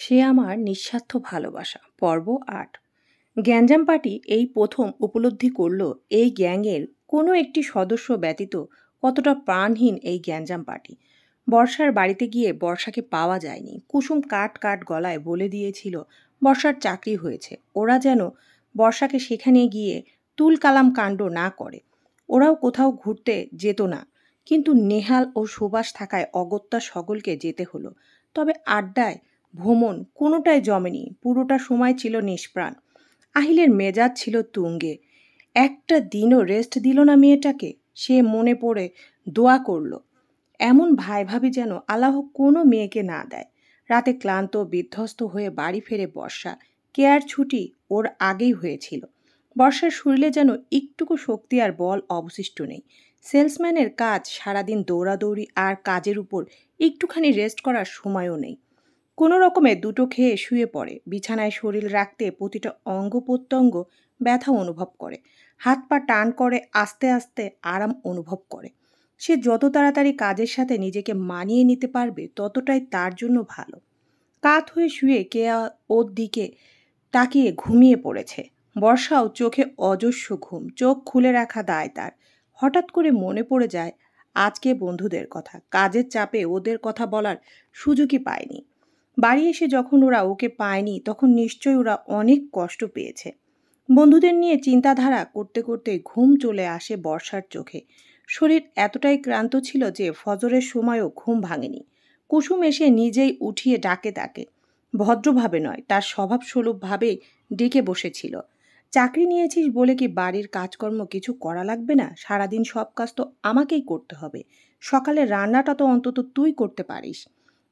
সে আমার নিঃস্বার্থ ভালোবাসা পর্ব ৮। গ্যাঞ্জাম পার্টি এই প্রথম উপলব্ধি করল এই গ্যাংয়ের কোনো একটি সদস্য ব্যতীত কতটা প্রাণহীন এই গ্যাঞ্জাম পার্টি। বর্ষার বাড়িতে গিয়ে বর্ষাকে পাওয়া যায়নি। কুসুম কাট কাট গলায় বলে দিয়েছিল বর্ষার চাকরি হয়েছে। ওরা যেন বর্ষাকে সেখানে গিয়ে তুলকালাম কাণ্ড না করে। ওরাও কোথাও ঘুরতে যেত না, কিন্তু নেহাল ও সুভাষ থাকায় অগত্যা সকলকে যেতে হলো। তবে আড্ডায় ভ্রমণ কোনোটাই জমেনি, পুরোটা সময় ছিল নিষ্প্রাণ। আহিলের মেজাজ ছিল তুঙ্গে। একটা দিনও রেস্ট দিল না মেয়েটাকে। সে মনে পড়ে দোয়া করল, এমন ভাই ভাবি যেন আল্লাহ কোনো মেয়েকে না দেয়। রাতে ক্লান্ত বিধ্বস্ত হয়ে বাড়ি ফেরে বর্ষা। কেয়ার ছুটি ওর আগেই হয়েছিল। বর্ষার শরীরে যেন একটুকু শক্তি আর বল অবশিষ্ট নেই। সেলসম্যানের কাজ, সারাদিন দৌড়াদৌড়ি আর কাজের উপর একটুখানি রেস্ট করার সময়ও নেই। কোনো রকমে দুটো খেয়ে শুয়ে পড়ে। বিছানায় শরীর রাখতে প্রতিটা অঙ্গ প্রত্যঙ্গ ব্যথা অনুভব করে। হাত পা টান করে আস্তে আস্তে আরাম অনুভব করে। সে যত তাড়াতাড়ি কাজের সাথে নিজেকে মানিয়ে নিতে পারবে ততটাই তার জন্য ভালো। কাত হয়ে শুয়ে কেয়া ওর দিকে তাকিয়ে ঘুমিয়ে পড়েছে। বর্ষাও চোখে অজস্র ঘুম, চোখ খুলে রাখা দায় তার। হঠাৎ করে মনে পড়ে যায় আজকে বন্ধুদের কথা। কাজের চাপে ওদের কথা বলার সুযোগই পায়নি। বাড়ি এসে যখন ওরা ওকে পায়নি তখন নিশ্চয়ই ওরা অনেক কষ্ট পেয়েছে। বন্ধুদের নিয়ে চিন্তাধারা করতে করতে ঘুম চলে আসে বর্ষার চোখে। শরীর এতটাই ক্লান্ত ছিল যে ফজরের সময়ও ঘুম ভাঙেনি। কুসুম এসে নিজেই উঠিয়ে ডাকে তাকে। ভদ্রভাবে নয়, তার স্বভাবস্বরূপভাবে ডেকে বসেছিল। চাকরি নিয়েছিস বলে কি বাড়ির কাজকর্ম কিছু করা লাগবে না? সারাদিন সব কাজ তো আমাকেই করতে হবে। সকালে রান্নাটা তো অন্তত তুই করতে পারিস।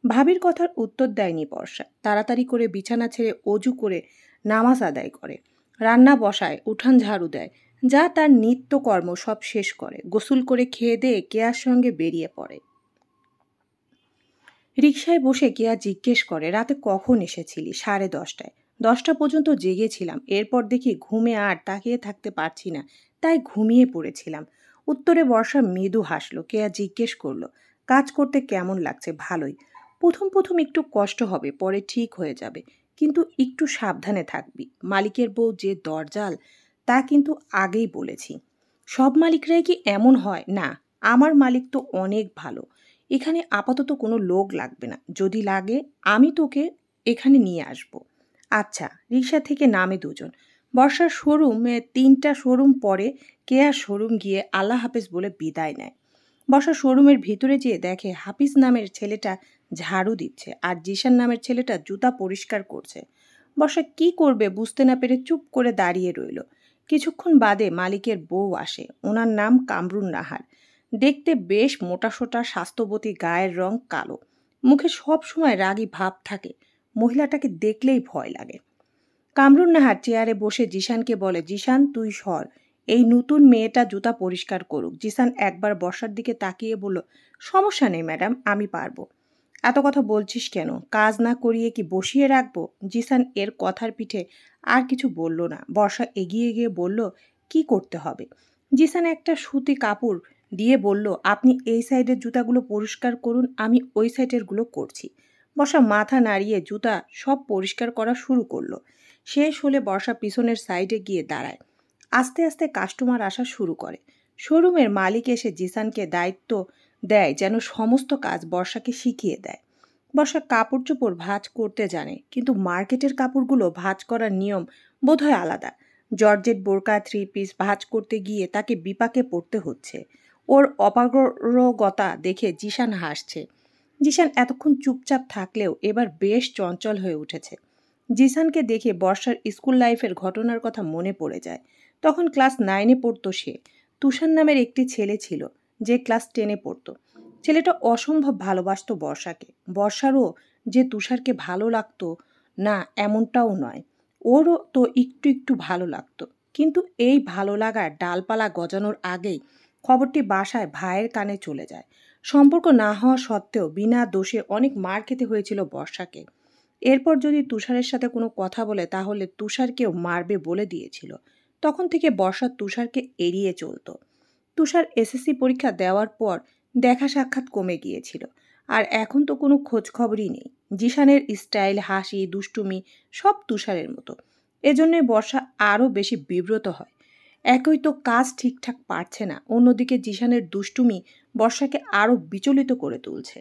ভাবির কথার উত্তর দেয়নি বর্ষা। তাড়াতাড়ি করে বিছানা ছেড়ে অজু করে নামাজ আদায় করে, রান্না বসায়, উঠান ঝাড়ু দেয়, যা তার নিত্যকর্ম সব শেষ করে গোসল করে খেয়ে দিয়ে কেয়ার সঙ্গে বেরিয়ে পড়ে। রিকশায় বসে কেয়া জিজ্ঞেস করে, রাতে কখন এসেছিলি? 10:30। 10টা পর্যন্ত জেগেছিলাম, এরপর দেখি ঘুমে আর তাকিয়ে থাকতে পারছি না, তাই ঘুমিয়ে পড়েছিলাম। উত্তরে বর্ষা মৃদু হাসলো। কেয়া জিজ্ঞেস করলো, কাজ করতে কেমন লাগছে? ভালোই। প্রথম প্রথম একটু কষ্ট হবে, পরে ঠিক হয়ে যাবে, কিন্তু একটু সাবধানে থাকবি। মালিকের বউ যে দরজাল তা কিন্তু আগেই বলেছি। সব মালিকরাই কি এমন হয়? না, আমার মালিক তো অনেক ভালো। এখানে আপাতত কোনো লোক লাগবে না, যদি লাগে আমি তোকে এখানে নিয়ে আসব। আচ্ছা। রিকশা থেকে নামে দুজন। বর্ষার শোরুমে 3টা শোরুম পরে কেয়ার শোরুম গিয়ে আল্লাহ হাফেজ বলে বিদায় নেয়। বর্ষা শোরুমের ভিতরে যেয়ে দেখে হাফিজ নামের ছেলেটা ঝাড়ু দিচ্ছে আর জিশান নামের ছেলেটা জুতা পরিষ্কার করছে। বর্ষা কি করবে বুঝতে না পেরে চুপ করে দাঁড়িয়ে রইল। কিছুক্ষণ বাদে মালিকের বউ আসে। ওনার নাম কামরুন নাহার। দেখতে বেশ মোটাসোটা, স্বাস্থ্যবতী, গায়ের রং কালো, মুখে সব সময় রাগী ভাব থাকে। মহিলাটাকে দেখলেই ভয় লাগে। কামরুন নাহার চেয়ারে বসে জিশানকে বলে, জিশান তুই সর, এই নতুন মেয়েটা জুতা পরিষ্কার করুক। জিশান একবার বর্ষার দিকে তাকিয়ে বলল, সমস্যা নেই ম্যাডাম, আমি পারবো। এত কথা বলছিস কেন? কাজ না করিয়ে কি বসিয়ে রাখবো? জিশান এর কথার পিঠে আর কিছু বলল না। বর্ষা এগিয়ে গিয়ে বলল, কি করতে হবে? জিশান একটা সুতি কাপড় দিয়ে বলল, আপনি এই সাইডের জুতাগুলো পরিষ্কার করুন, আমি ওই সাইডেরগুলো করছি। বর্ষা মাথা নাড়িয়ে জুতা সব পরিষ্কার করা শুরু করলো। শেষ হলে বর্ষা পিছনের সাইডে গিয়ে দাঁড়ায়। আস্তে আস্তে কাস্টমার আসা শুরু করে। শোরুমের মালিক এসে জিসানকে দায়িত্ব দেয় যেন সমস্ত কাজ বর্ষাকে শিখিয়ে দেয়। বর্ষা কাপড় চোপড় ভাঁজ করতে জানে, কিন্তু মার্কেটের কাপড়গুলো ভাঁজ করার নিয়ম বোধহয় আলাদা। জর্জেট বোরকা 3 পিস ভাঁজ করতে গিয়ে তাকে বিপাকে পড়তে হচ্ছে। ওর অপারগতা দেখে জিশান হাসছে। জিশান এতক্ষণ চুপচাপ থাকলেও এবার বেশ চঞ্চল হয়ে উঠেছে। জিসানকে দেখে বর্ষার স্কুল লাইফের ঘটনার কথা মনে পড়ে যায়। তখন ক্লাস 9-এ পড়তো সে। তুষার নামের একটি ছেলে ছিল যে ক্লাস 10-এ পড়তো। ছেলেটা অসম্ভব ভালোবাসতো বর্ষাকে। বর্ষারও যে তুষারকে ভালো লাগতো না এমনটাও নয়, ওরও তো একটু একটু ভালো লাগতো। কিন্তু এই ভালো লাগার ডালপালা গজানোর আগেই খবরটি বাসায় ভাইয়ের কানে চলে যায়। সম্পর্ক না হওয়া সত্ত্বেও বিনা দোষে অনেক মার খেতে হয়েছিল বর্ষাকে। এরপর যদি তুষারের সাথে কোনো কথা বলে তাহলে তুষারকেও মারবে বলে দিয়েছিল। তখন থেকে বর্ষা তুষারকে এড়িয়ে চলত। তুষার এসএসসি পরীক্ষা দেওয়ার পর দেখা সাক্ষাৎ কমে গিয়েছিল, আর এখন তো কোনো খোঁজ খবরই নেই। জিশানের স্টাইল, হাসি, দুষ্টুমি সব তুষারের মতো। এজন্যে বর্ষা আরও বেশি বিব্রত হয়। একই তো কাজ ঠিকঠাক পারছে না, অন্যদিকে জিশানের দুষ্টুমি বর্ষাকে আরও বিচলিত করে তুলছে।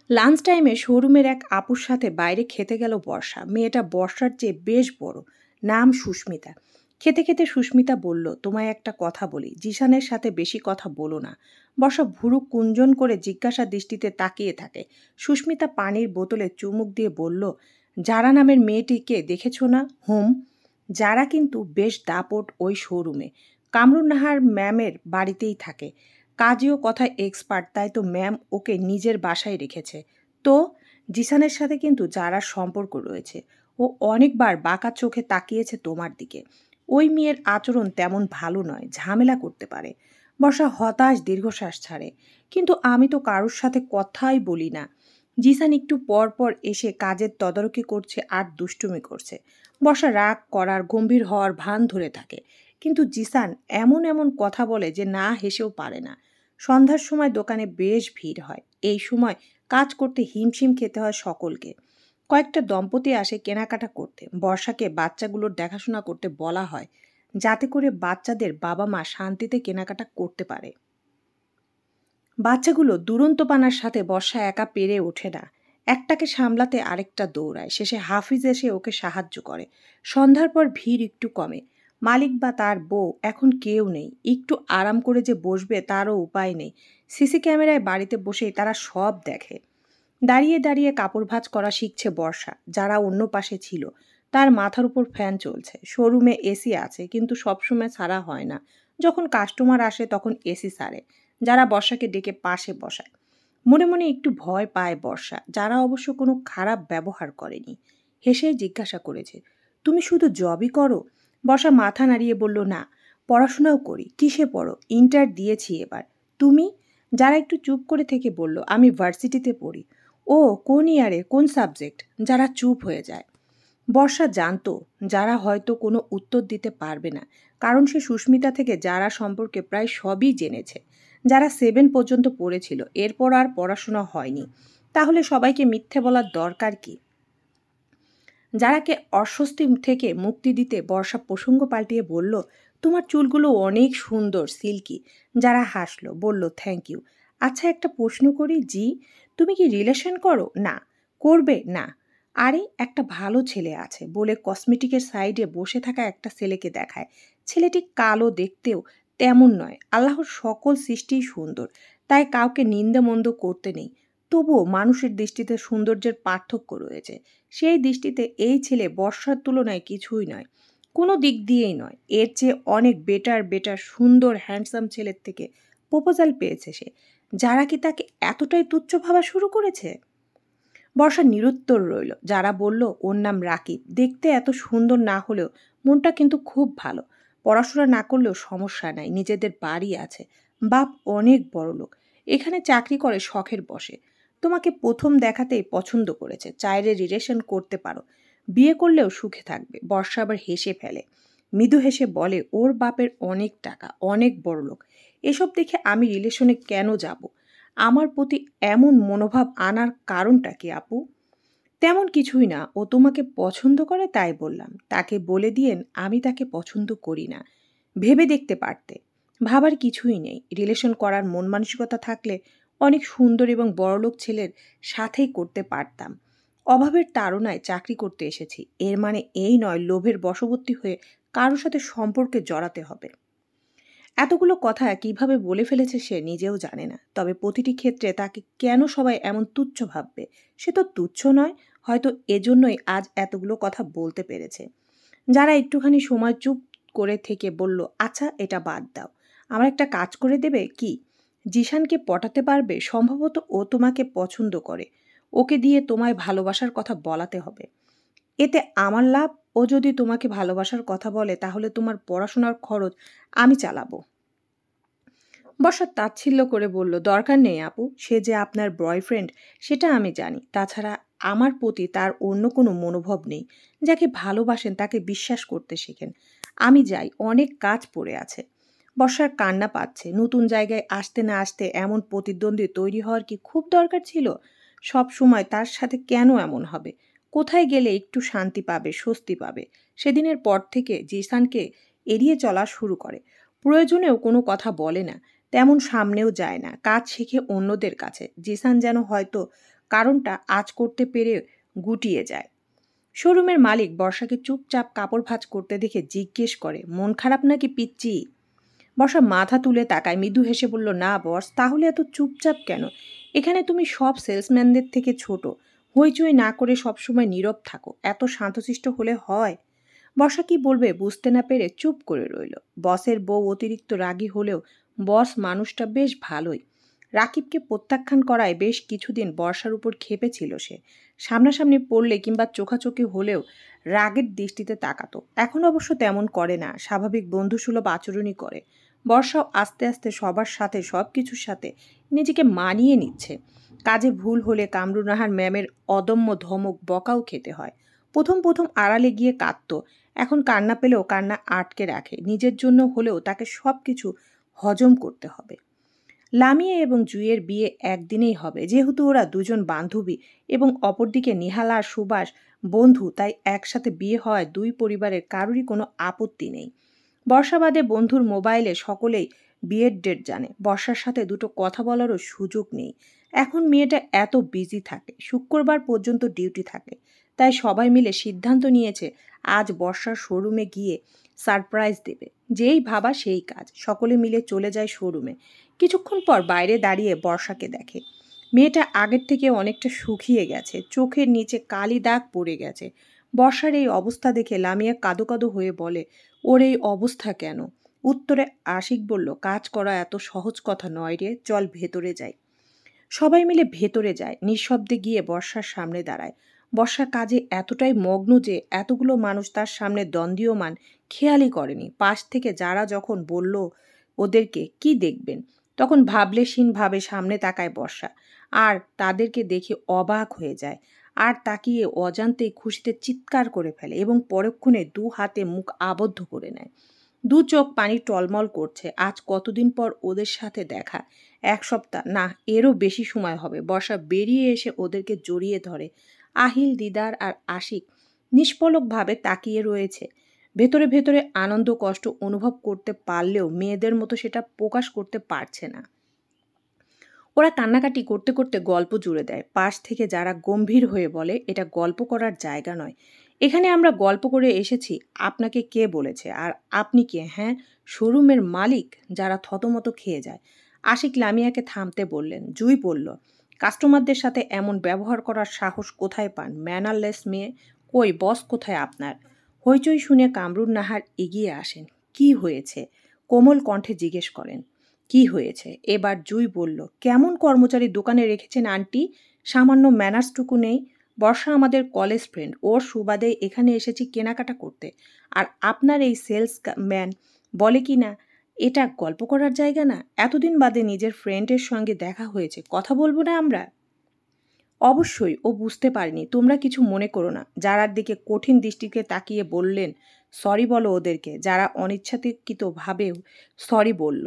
লাঞ্চ টাইমে শোরুমের এক আপুর সাথে বাইরে খেতে গেল বর্ষা। মেয়েটা বর্ষার চেয়ে বেশ বড়, নাম সুস্মিতা। খেতে খেতে সুস্মিতা বলল, তোমায় একটা কথা বলি, জিশানের সাথে বেশি কথা বলো না। বর্ষা ভুরু কুঞ্জন করে জিজ্ঞাসা দৃষ্টিতে তাকিয়ে থাকে। সুস্মিতা পানির বোতলে চুমুক দিয়ে বলল, যারা নামের মেয়েটিকে দেখেছো না? হুম। যারা কিন্তু বেশ দাপট ওই শোরুমে। কামরুন নাহার ম্যামের বাড়িতেই থাকে। কাজেও কথায় এক্সপার্ট, তাই তো ম্যাম ওকে নিজের বাসায় রেখেছে। তো জিসানের সাথে কিন্তু যারার সম্পর্ক রয়েছে। ও অনেকবার বাঁকা চোখে তাকিয়েছে তোমার দিকে। ওই মেয়ের আচরণ তেমন ভালো নয়, ঝামেলা করতে পারে। বর্ষা হতাশ দীর্ঘশ্বাস ছাড়ে। কিন্তু আমি তো কারোর সাথে কথাই বলি না। জিসান একটু পর পর এসে কাজের তদারকি করছে আর দুষ্টুমি করছে। বর্ষা রাগ করার, গম্ভীর হওয়ার ভান ধরে থাকে। কিন্তু জিসান এমন এমন কথা বলে যে না হেসেও পারে না। সন্ধ্যার সময় দোকানে বেশ ভিড় হয়। এই সময় কাজ করতে হিমশিম খেতে হয় সকলকে। কয়েকটা দম্পতি আসে কেনাকাটা করতে। বর্ষাকে বাচ্চাগুলোর দেখাশোনা করতে বলা হয়, যাতে করে বাচ্চাদের বাবা মা শান্তিতে কেনাকাটা করতে পারে। বাচ্চাগুলো দুরন্তপানার সাথে বর্ষা একা পেরে ওঠে না। একটাকে সামলাতে আরেকটা দৌড়ায়। শেষে হাফিজ এসে ওকে সাহায্য করে। সন্ধ্যার পর ভিড় একটু কমে। মালিক বা তার বউ এখন কেউ নেই। একটু আরাম করে যে বসবে তারও উপায় নেই। সিসি ক্যামেরায় বাড়িতে বসেই তারা সব দেখে। দাঁড়িয়ে দাঁড়িয়ে কাপড় ভাঁজ করা শিখছে বর্ষা। যারা অন্য পাশে ছিল, তার মাথার উপর ফ্যান চলছে। শোরুমে এসি আছে, কিন্তু সবসময় ছাড়া হয় না। যখন কাস্টমার আসে তখন এসি ছাড়ে। যারা বর্ষাকে ডেকে পাশে বসায়। মনে মনে একটু ভয় পায় বর্ষা। যারা অবশ্য কোনো খারাপ ব্যবহার করেনি। হেসে জিজ্ঞাসা করেছে, তুমি শুধু জবই করো? বর্ষা মাথা নাড়িয়ে বলল, না, পড়াশোনাও করি। কিসে পড়ো? ইন্টার দিয়েছি এবার। তুমি? যারা একটু চুপ করে থেকে বলল, আমি ভার্সিটিতে পড়ি। ও, কোন ইয়ারে, কোন সাবজেক্ট? যারা চুপ হয়ে যায়। বর্ষা জানতো যারা হয়তো কোনো উত্তর দিতে পারবে না, কারণ সে সুস্মিতা থেকে যারা সম্পর্কে প্রায় সবই জেনেছে। যারা 7 পর্যন্ত পড়েছিল, এরপর আর পড়াশোনা হয়নি। তাহলে সবাইকে মিথ্যে বলার দরকার কি? যারাকে অস্বস্তি থেকে মুক্তি দিতে বর্ষা প্রসঙ্গ পাল্টিয়ে বলল, তোমার চুলগুলো অনেক সুন্দর, সিল্কি। যারা হাসলো, বলল, থ্যাংক ইউ। আচ্ছা, একটা প্রশ্ন করি জি, তুমি কি রিলেশন করো? না। করবে? না। আরে, একটা ভালো ছেলে আছে বলে কসমেটিকের সাইডে বসে থাকা একটা ছেলেকে দেখায়। ছেলেটি কালো, দেখতেও তেমন নয়। আল্লাহর সকল সৃষ্টিই সুন্দর, তাই কাউকে নিন্দে মন্দ করতে নেই। তবুও মানুষের দৃষ্টিতে সৌন্দর্যের পার্থক্য রয়েছে। সেই দৃষ্টিতে এই ছেলে বর্ষার তুলনায় কিছুই নয়, কোনো দিক দিয়েই নয়। এর চেয়ে অনেক বেটার সুন্দর হ্যান্ডসাম ছেলের থেকে প্রপোজাল পেয়েছে সে। যারা কি তাকে এতটাই তুচ্ছ ভাবা শুরু করেছে? বর্ষা নিরুত্তর রইল। যারা বলল, ওর নাম রাকিব, দেখতে এত সুন্দর না হলেও মনটা কিন্তু খুব ভালো। পড়াশোনা না করলেও সমস্যা নাই, নিজেদের বাড়ি আছে, বাপ অনেক বড় লোক, এখানে চাকরি করে শখের বসে। তোমাকে প্রথম দেখাতেই পছন্দ করেছে, চাইলে রিলেশন করতে পারো, বিয়ে করলেও সুখে থাকবে। বর্ষা আবার হেসে ফেলে, মৃদু হেসে বলে, ওর বাপের অনেক টাকা, অনেক বড় লোক। এসব দেখে আমি রিলেশনে কেন যাব? আমার প্রতি এমন মনোভাব আনার কারণটা কি আপু? তেমন কিছুই না, ও তোমাকে পছন্দ করে তাই বললাম। তাকে বলে দিয়েন আমি তাকে পছন্দ করি না। ভেবে দেখতে পারতে। ভাবার কিছুই নেই। রিলেশন করার মন মানসিকতা থাকলে অনেক সুন্দর এবং বড়লোক ছেলের সাথেই করতে পারতাম। অভাবের তাড়নায় চাকরি করতে এসেছি, এর মানে এই নয় লোভের বশবর্তী হয়ে কারোর সাথে সম্পর্কে জড়াতে হবে। এতগুলো কথা কিভাবে বলে ফেলেছে সে নিজেও জানে না। তবে প্রতিটি ক্ষেত্রে তাকে কেন সবাই এমন তুচ্ছ ভাববে? সে তো তুচ্ছ নয়, হয়তো এজন্যই আজ এতগুলো কথা বলতে পেরেছে। যারা একটুখানি সময় চুপ করে থেকে বলল, আচ্ছা এটা বাদ দাও, আমার একটা কাজ করে দেবে কি? জিশানকে পটাতে পারবে? সম্ভবত ও তোমাকে পছন্দ করে, ওকে দিয়ে তোমায় ভালোবাসার কথা বলাতে হবে। এতে আমার লাভ। ও যদি তোমাকে ভালোবাসার কথা বলে তাহলে তোমার পড়াশোনার খরচ আমি চালাবো। বর্ষা তাচ্ছিল্য করে বলল, দরকার নেই আপু, সে যে আপনার বয়ফ্রেন্ড সেটা আমি জানি। তাছাড়া আমার প্রতি তার অন্য কোনো মনোভাব নেই। যাকে ভালোবাসেন তাকে বিশ্বাস করতে শেখেন। আমি যাই, অনেক কাজ পড়ে আছে। বর্ষার কান্না পাচ্ছে। নতুন জায়গায় আসতে না আসতে এমন প্রতিদ্বন্দ্বী তৈরি হওয়ার কি খুব দরকার ছিল? সব সময় তার সাথে কেন এমন হবে? কোথায় গেলে একটু শান্তি পাবে, স্বস্তি পাবে? সেদিনের পর থেকে জিসানকে এড়িয়ে চলা শুরু করে। প্রয়োজনেও কোনো কথা বলে না, তেমন সামনেও যায় না, কাজ শিখে অন্যদের কাছে। জিসান যেন হয়তো কারণটা আজ করতে পেরে গুটিয়ে যায়। শোরুমের মালিক বর্ষাকে চুপচাপ কাপড় ভাঁজ করতে দেখে জিজ্ঞেস করে, মন খারাপ নাকি পিচ্চি? বর্ষা মাথা তুলে তাকায়, মৃদু হেসে বলল, না বস, তাহলে এত চুপচাপ কেন? এখানে তুমি সব সেলসম্যানদের থেকে ছোট। হইচই না করে সবসময় নীরব থাকো, এত শান্তশিষ্ট হলে হয়? বর্ষা কি বলবে বুঝতে না পেরে চুপ করে রইল। বসের বউ অতিরিক্ত রাগী হলেও বস মানুষটা বেশ ভালোই। রাকিবকে প্রত্যাখ্যান করায় বেশ কিছুদিন বর্ষার উপর ক্ষেপেছিল সে। সামনাসামনি পড়লে কিংবা চোখাচোখি হলেও রাগের দৃষ্টিতে তাকাতো। এখন অবশ্য তেমন করে না, স্বাভাবিক বন্ধুসুলভ আচরণই করে। বর্ষাও আস্তে আস্তে সবার সাথে সব কিছুর সাথে নিজেকে মানিয়ে নিচ্ছে। কাজে ভুল হলে কামরুন নাহার ম্যামের অদম্য ধমক, বকাও খেতে হয়। প্রথম প্রথম আড়ালে গিয়ে কাঁদতো, এখন কান্না পেলেও কান্না আটকে রাখে। নিজের জন্য হলেও তাকে সব কিছু হজম করতে হবে। লামিয়া এবং জুইয়ের বিয়ে একদিনেই হবে, যেহেতু ওরা দুজন বান্ধবী এবং অপরদিকে নিহাল আর সুভাষ বন্ধু, তাই একসাথে বিয়ে হওয়ায় দুই পরিবারের কারোরই কোনো আপত্তি নেই। বর্ষাবাদে বন্ধুর মোবাইলে সকলেই বিয়ের ডেট জানে। বর্ষার সাথে দুটো কথা বলারও সুযোগ নেই। এখন মেয়েটা এত বিজি থাকে, শুক্রবার পর্যন্ত ডিউটি থাকে। তাই সবাই মিলে সিদ্ধান্ত নিয়েছে আজ বর্ষার শোরুমে গিয়ে সারপ্রাইজ দেবে। যেই ভাবা সেই কাজ। সকলে মিলে চলে যায় শোরুমে। কিছুক্ষণ পর বাইরে দাঁড়িয়ে বর্ষাকে দেখে। মেয়েটা আগের থেকে অনেকটা শুকিয়ে গেছে, চোখের নিচে কালি দাগ পড়ে গেছে। বর্ষার এই অবস্থা দেখে লামিয়া কাঁদো কাঁদো হয়ে বলে, ওর এই অবস্থা কেন? উত্তরে আশিক বলল, কাজ করা এত সহজ কথা নয় রে, চল ভেতরে যাই। সবাই মিলে ভেতরে যায়, নিঃশব্দে গিয়ে বর্ষার সামনে দাঁড়ায়। বর্ষা কাজে এতটাই মগ্ন যে এতগুলো মানুষ তার সামনে দ্বন্দ্বীয়মান খেয়ালই করেনি। পাশ থেকে যারা যখন বলল ওদেরকে কি দেখবেন, তখন ভাবলেশীনভাবে সামনে তাকায় বর্ষা, আর তাদেরকে দেখে অবাক হয়ে যায়। আর তাকিয়ে অজান্তেই খুশিতে চিৎকার করে ফেলে এবং পরক্ষণে দু হাতে মুখ আবদ্ধ করে নেয়। দু চোখ পানি টলমল করছে। আজ কতদিন পর ওদের সাথে দেখা? 1 সপ্তাহ না, এরও বেশি সময় হবে। বর্ষা বেরিয়ে এসে ওদেরকে জড়িয়ে ধরে। আহিল, দিদার আর আশিক নিষ্পলকভাবে তাকিয়ে রয়েছে। ভেতরে ভেতরে আনন্দ কষ্ট অনুভব করতে পারলেও মেয়েদের মতো সেটা প্রকাশ করতে পারছে না। ওরা কান্নাকাটি করতে করতে গল্প জুড়ে দেয়। পাশ থেকে যারা গম্ভীর হয়ে বলে, এটা গল্প করার জায়গা নয়, এখানে আমরা গল্প করে এসেছি। আপনাকে কে বলেছে? আর আপনি কে? হ্যাঁ, শোরুমের মালিক। যারা থতমত খেয়ে যায়। আশিক লামিয়াকে থামতে বললেন। জুই বলল, কাস্টমারদের সাথে এমন ব্যবহার করার সাহস কোথায় পান? ম্যানারলেস মেয়ে। কই বস কোথায় আপনার? হইচই শুনে কামরুন নাহার এগিয়ে আসেন। কি হয়েছে? কোমল কণ্ঠে জিজ্ঞেস করেন। কি হয়েছে? এবার জুই বলল, কেমন কর্মচারী দোকানে রেখেছেন আন্টি? সামান্য ম্যানার্সটুকু নেই? বর্ষা আমাদের কলেজ ফ্রেন্ড, ওর সুবাদে এখানে এসেছি কেনাকাটা করতে। আর আপনার এই সেলস ম্যান বলে কি না এটা গল্প করার জায়গা না? এতদিন বাদে নিজের ফ্রেন্ডের সঙ্গে দেখা হয়েছে, কথা বলবো না আমরা? অবশ্যই ও বুঝতে পারেনি, তোমরা কিছু মনে করো না। যারার দিকে কঠিন দৃষ্টিতে তাকিয়ে বললেন, সরি বলো ওদেরকে। যারা অনিচ্ছাকৃতভাবেও সরি বলল।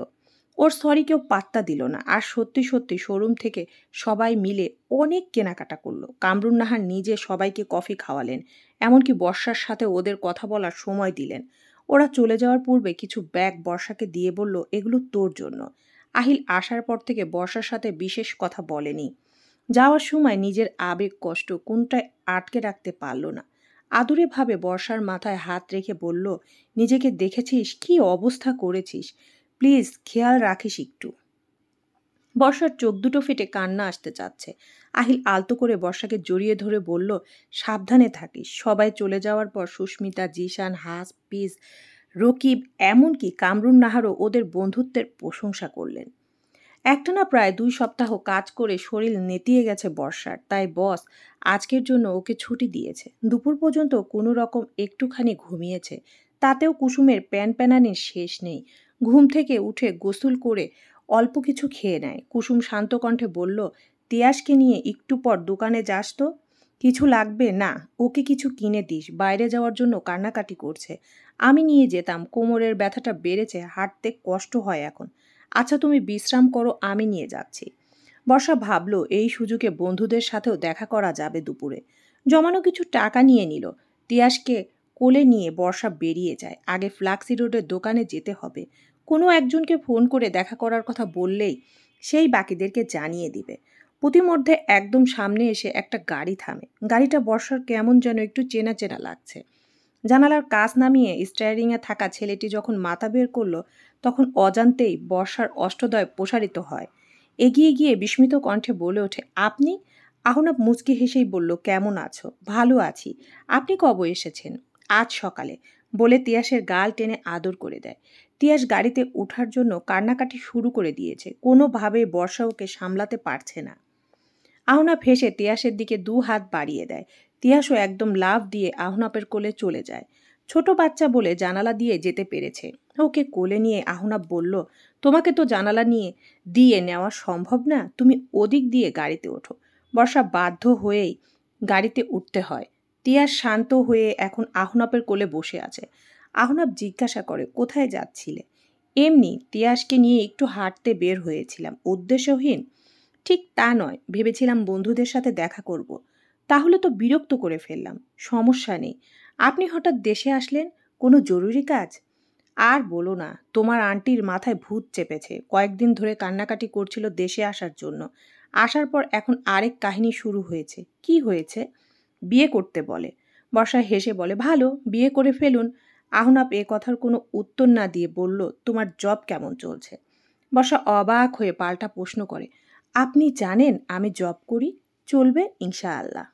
ওর সরি কেউ পাত্তা দিল না। আর সত্যি সত্যি শোরুম থেকে সবাই মিলে অনেক কেনাকাটা করলো। কামরুন নাহার নিজে সবাইকে কফি খাওয়ালেন, এমনকি বর্ষার সাথে ওদের কথা বলার সময় দিলেন। ওরা চলে যাওয়ার পূর্বে কিছু ব্যাগ বর্ষাকে দিয়ে বলল, এগুলো তোর জন্য। আহিল আসার পর থেকে বর্ষার সাথে বিশেষ কথা বলেনি। যাওয়ার সময় নিজের আবেগ কষ্ট কোনটায় আটকে রাখতে পারল না। আদুরে ভাবে বর্ষার মাথায় হাত রেখে বলল, নিজেকে দেখেছিস কি অবস্থা করেছিস? প্লিজ খেয়াল রাখিস একটু। বর্ষার চোখ দুটো ফেটে কান্না আসতে চাচ্ছে। আহিল আলতো করে বর্ষাকে জড়িয়ে ধরে বলল, সাবধানে থাকিস। সবাই চলে যাওয়ার পর সুস্মিতা, জিশান, হাস, পিস, রকিব, এমনকি কামরুন নাহারও ওদের বন্ধুত্বের প্রশংসা করলেন। একটানা প্রায় 2 সপ্তাহ কাজ করে শরীর নেতিয়ে গেছে বর্ষার, তাই বস আজকের জন্য ওকে ছুটি দিয়েছে। দুপুর পর্যন্ত কোনো রকম একটুখানি ঘুমিয়েছে, তাতেও কুসুমের প্যানপ্যানানির শেষ নেই। ঘুম থেকে উঠে গোসল করে অল্প কিছু খেয়ে নেয়। কুসুম শান্ত কণ্ঠে বলল, তিয়াসকে নিয়ে একটু পর দোকানে যাস তো? কিছু লাগবে? না, ওকে কিছু কিনে দিস, বাইরে যাওয়ার জন্য কান্নাকাটি করছে। আমি নিয়ে যেতাম, কোমরের ব্যথাটা বেড়েছে, হাঁটতে কষ্ট হয় এখন। আচ্ছা তুমি বিশ্রাম করো, আমি নিয়ে যাচ্ছি। বর্ষা ভাবল এই সুযোগে বন্ধুদের সাথেও দেখা করা যাবে দুপুরে। জমানো কিছু টাকা নিয়ে নিল। তিয়াসকে কোলে নিয়ে বর্ষা বেরিয়ে যায়। আগে ফ্লাক্সি রোডের দোকানে যেতে হবে। কোনো একজনকে ফোন করে দেখা করার কথা বললেই সেই বাকিদেরকে জানিয়ে দিবে। প্রতিমধ্যে একদম সামনে এসে একটা গাড়ি থামে। গাড়িটা বর্ষার কেমন যেন একটু চেনা চেনা লাগছে। জানালার কাচ নামিয়ে স্টিয়ারিংয়ে থাকা ছেলেটি যখন মাথা বের করলো, তখন অজান্তেই বর্ষার অষ্টদয় প্রসারিত হয়। এগিয়ে গিয়ে বিস্মিত কণ্ঠে বলে ওঠে, আপনি? আহনাব মুচকি হেসেই বলল, কেমন আছো? ভালো আছি। আপনি কবে এসেছেন? আজ সকালে, বলে তিয়াসের গাল টেনে আদর করে দেয়। তিয়াস গাড়িতে ওঠার জন্য কান্নাকাটি শুরু করে দিয়েছে। কোনোভাবে বর্ষা ওকে সামলাতে পারছে না। আহনাব হেসে তিয়াসের দিকে 2 হাত বাড়িয়ে দেয়। তিয়াসও একদম লাফ দিয়ে আহনাবের কোলে চলে যায়। ছোট বাচ্চা বলে জানালা দিয়ে যেতে পেরেছে। ওকে কোলে নিয়ে আহনাব বলল, তোমাকে তো জানালা দিয়ে নেওয়া সম্ভব না, তুমি ওদিক দিয়ে গাড়িতে ওঠো। বর্ষা বাধ্য হয়েই গাড়িতে উঠতে হয়। তিয়াস শান্ত হয়ে এখন আহনাবের কোলে বসে আছে। আহনাব জিজ্ঞাসা করে, কোথায় যাচ্ছিলে? এমনি তিয়াসকে নিয়ে একটু হাঁটতে বের হয়েছিলাম। উদ্দেশ্যহীন? ঠিক তা নয়, ভেবেছিলাম বন্ধুদের সাথে দেখা করব। তাহলে তো বিরক্ত করে ফেললাম। সমস্যা নেই। আপনি হঠাৎ দেশে আসলেন, কোনো জরুরি কাজ? আর বলো না, তোমার আন্টির মাথায় ভূত চেপেছে। কয়েকদিন ধরে কান্নাকাটি করছিল দেশে আসার জন্য। আসার পর এখন আরেক কাহিনী শুরু হয়েছে। কি হয়েছে? বিয়ে করতে বলে। বর্ষা হেসে বলে, ভালো, বিয়ে করে ফেলুন। আহনাব এ কথার কোনো উত্তর না দিয়ে বলল, তোমার জব কেমন চলছে? বর্ষা অবাক হয়ে পাল্টা প্রশ্ন করে, আপনি জানেন আমি জব করি? চলবে ইনশাআল্লাহ।